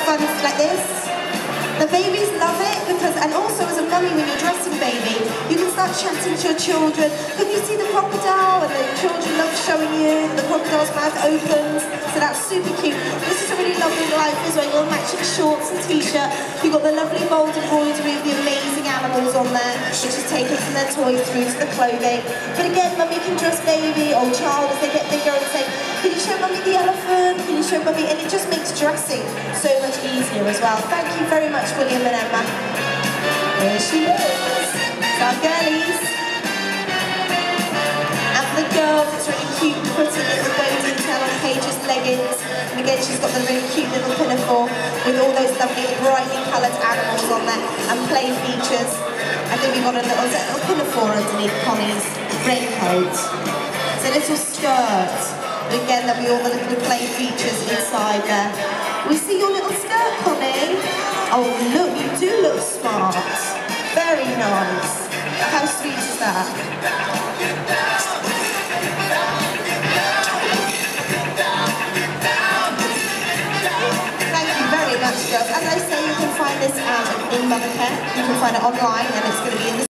fun like this. The babies love it because, and also as a mummy when you're dressing baby, you can start chatting to your children. Can you see the crocodile? And the children love showing you. The crocodile's mouth opens, so that's super cute. This is a really lovely life as well. You've got matching shorts and t-shirt. You've got the lovely bold embroidery of the amazing animals on there, which is taken from their toys through to the clothing. But again, mummy can dress baby or child as they get bigger and say, can you show mummy the elephant? Can you show mummy? And it just makes dressing so much easier as well. Thank you very much, William and Emma. Here she is. It's our girlies. And for the girls, it's really cute, pretty little bow detail on Paige's leggings. And again, she's got the really cute little pinafore with all those lovely brightly coloured animals on there and play features. I think we've got a little pinafore underneath Connie's raincoat. It's a little skirt. And again, there'll be all the little play features inside there. We see your little skirt, Connie. Oh look, you do look smart. Very nice. How sweet is that? Thank you very much, girls. As I say, you can find this in Mothercare. You can find it online and it's going to be in the